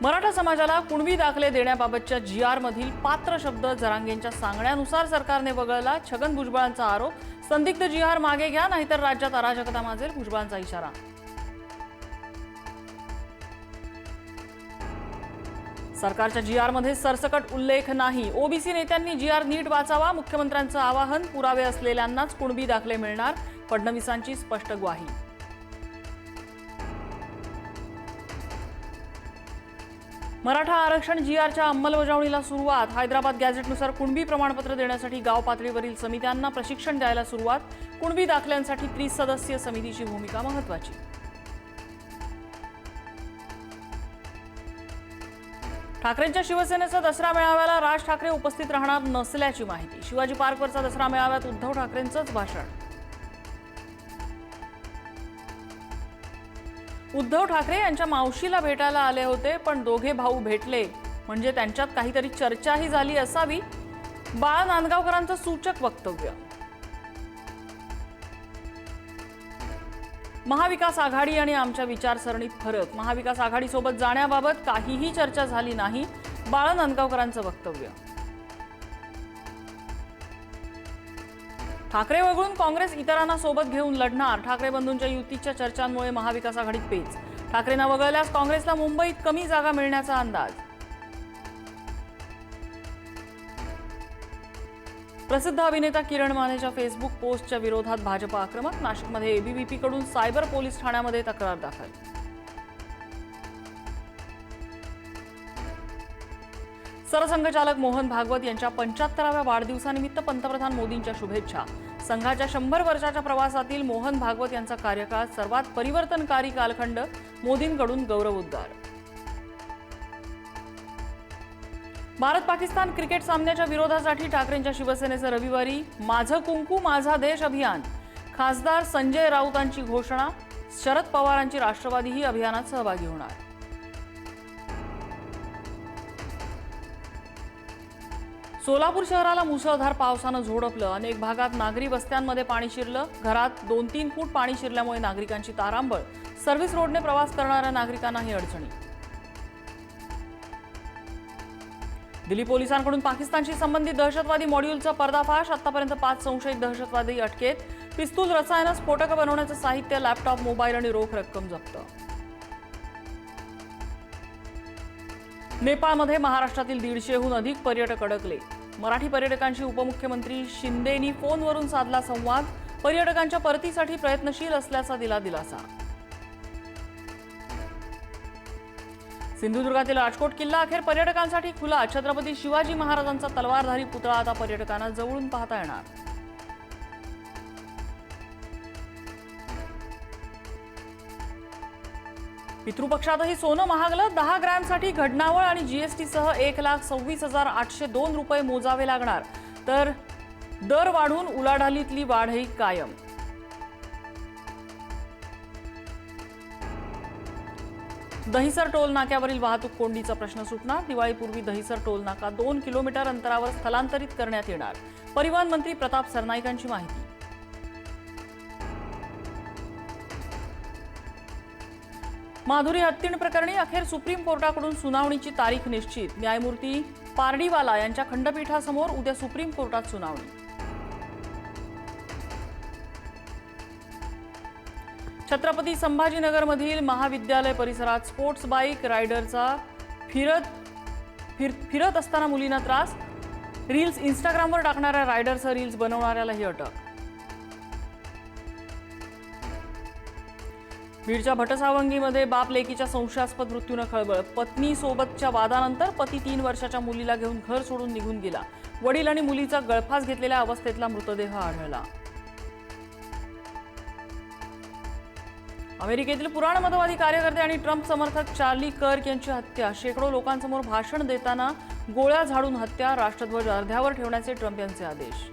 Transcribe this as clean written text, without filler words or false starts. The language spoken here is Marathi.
मराठा समाजाला कुणबी दाखले देण्याबाबतच्या जी.आर. मधील पात्र शब्द जरांगेंच्या सांगण्यानुसार सरकारने वगळला. छगन भुजबळांचा आरोप. संदिग्ध जी.आर. मागे घ्या, नाहीतर राज्यात अराजकता माजेल. भुजबळांचा इशारा. सरकारच्या जी.आर. मध्ये सरसकट उल्लेख नाही. ओबीसी नेत्यांनी जी.आर. नीट वाचावा. मुख्यमंत्र्यांचं आवाहन. पुरावे असलेल्यांनाच कुणबी दाखले मिळणार. फडणवीसांची स्पष्ट ग्वाही. मराठा आरक्षण जी.आर.च्या अंमलबजावणीला सुरुवात. हैदराबाद गॅझेटनुसार कुणबी प्रमाणपत्र देण्यासाठी गाव पातळीवरील समित्यांना प्रशिक्षण द्यायला सुरुवात. कुणबी दाखल्यांसाठी 30 सदस्यीय समितीची भूमिका महत्त्वाची. ठाकरेंच्या शिवसेनेचा दसरा मेळाव्याला राज ठाकरे उपस्थित राहणार नसल्याची माहिती. शिवाजी पार्कवरचा दसरा मेळाव्यात उद्धव ठाकरेंचंच भाषण. उद्धव ठाकरे यांच्या मावशीला भेटायला आले होते, पण दोघे भाऊ भेटले म्हणजे त्यांच्यात काहीतरी चर्चाही झाली असावी. बाळा नांदगावकरांचं सूचक वक्तव्य. महाविकास आघाडी आणि आमच्या विचारसरणीत फरक. महाविकास आघाडीसोबत जाण्याबाबत काहीही चर्चा झाली नाही. बाळा नांदगावकरांचं वक्तव्य. ठाकरे वगळून काँग्रेस इतरांना सोबत घेऊन लढणार. ठाकरे बंधूंच्या युतीच्या चर्चांमुळे महाविकास आघाडीत पेच. ठाकरेंना वगळल्यास काँग्रेसला मुंबईत कमी जागा मिळण्याचा अंदाज. प्रसिद्ध अभिनेता किरण मानेच्या फेसबुक पोस्टच्या विरोधात भाजप आक्रमक. नाशिकमध्ये एबीव्हीपीकडून सायबर पोलीस ठाण्यामध्ये तक्रार दाखल. सरसंघचालक मोहन भागवत यांच्या 75व्या वाढदिवसानिमित्त पंतप्रधान मोदींच्या शुभेच्छा. संघाच्या 100 वर्षाच्या प्रवासातील मोहन भागवत यांचा कार्यकाळ सर्वात परिवर्तनकारी कालखंड. मोदींकडून गौरवोद्गार. भारत पाकिस्तान क्रिकेट सामन्याच्या विरोधासाठी ठाकरेंच्या शिवसेनेचं रविवारी माझं कुंकू माझा देश अभियान. खासदार संजय राऊतांची घोषणा. शरद पवारांची राष्ट्रवादीही अभियानात सहभागी होणार. सोलापूर शहराला मुसळधार पावसानं झोडपलं. अनेक भागात नागरी वस्त्यांमध्ये पाणी शिरलं. घरात 2-3 फूट पाणी शिरल्यामुळे नागरिकांची तारांबळ. सर्व्हिस रोडने प्रवास करणाऱ्या नागरिकांनाही अडचणी. दिल्ली पोलिसांकडून पाकिस्तानशी संबंधित दहशतवादी मॉड्यूलचा पर्दाफाश. आतापर्यंत 5 संशयित दहशतवादी अटकेत. पिस्तूल, रसायनं, स्फोटकं बनवण्याचं साहित्य, लॅपटॉप, मोबाईल आणि रोख रक्कम जप्त. नेपाळमध्ये महाराष्ट्रातील 150हून अधिक पर्यटक अडकले. मराठी पर्यटकांशी उपमुख्यमंत्री शिंदेंनी फोनवरून साधला संवाद. पर्यटकांच्या परतीसाठी प्रयत्नशील असल्याचा दिला दिलासा. सिंधुदुर्गातील राजकोट किल्ला अखेर पर्यटकांसाठी खुला. छत्रपती शिवाजी महाराजांचा तलवारधारी पुतळा आता पर्यटकांना जवळून पाहता येणार. पितृपक्षातही सोनं महागलं. 10 ग्रॅमसाठी घडणावळ आणि जीएसटीसह 1,26,802 रुपये मोजावे लागणार. तर दर वाढून उलाढालीतली वाढही कायम. दहिसर टोल नाक्यावरील वाहतूक कोंडीचा प्रश्न सुटणार. दिवाळीपूर्वी दहिसर टोल नाका 2 किलोमीटर अंतरावर स्थलांतरित करण्यात येणार. परिवहन मंत्री प्रताप सरनाईकांची माहिती. माधुरी हत्तीण प्रकरणी अखेर सुप्रीम कोर्टाकडून सुनावणीची तारीख निश्चित. न्यायमूर्ती पारडीवाला यांच्या खंडपीठासमोर उद्या सुप्रीम कोर्टात सुनावणी. छत्रपती संभाजीनगरमधील महाविद्यालय परिसरात स्पोर्ट्स बाईक रायडरचा फिरत असताना मुलींना त्रास. रील्स इंस्टाग्रामवर टाकणाऱ्या रायडरसह रील्स बनवणाऱ्यालाही अटक. बीडच्या भटसावंगीमध्ये बाप लेकीच्या संशयास्पद मृत्यूनं खळबळ. पत्नी सोबतच्या वादानंतर पती 3 वर्षाच्या मुलीला घेऊन घर सोडून निघून गेला. वडील आणि मुलीचा गळफास घेतलेल्या अवस्थेतला मृतदेह आढळला. अमेरिकेतील पुराणमतवादी कार्यकर्ते आणि ट्रम्प समर्थक चार्ली कर्क यांची हत्या. शेकडो लोकांसमोर भाषण देताना गोळ्या झाडून हत्या. राष्ट्रध्वज अर्ध्यावर ठेवण्याचे ट्रम्प यांचे आदेश.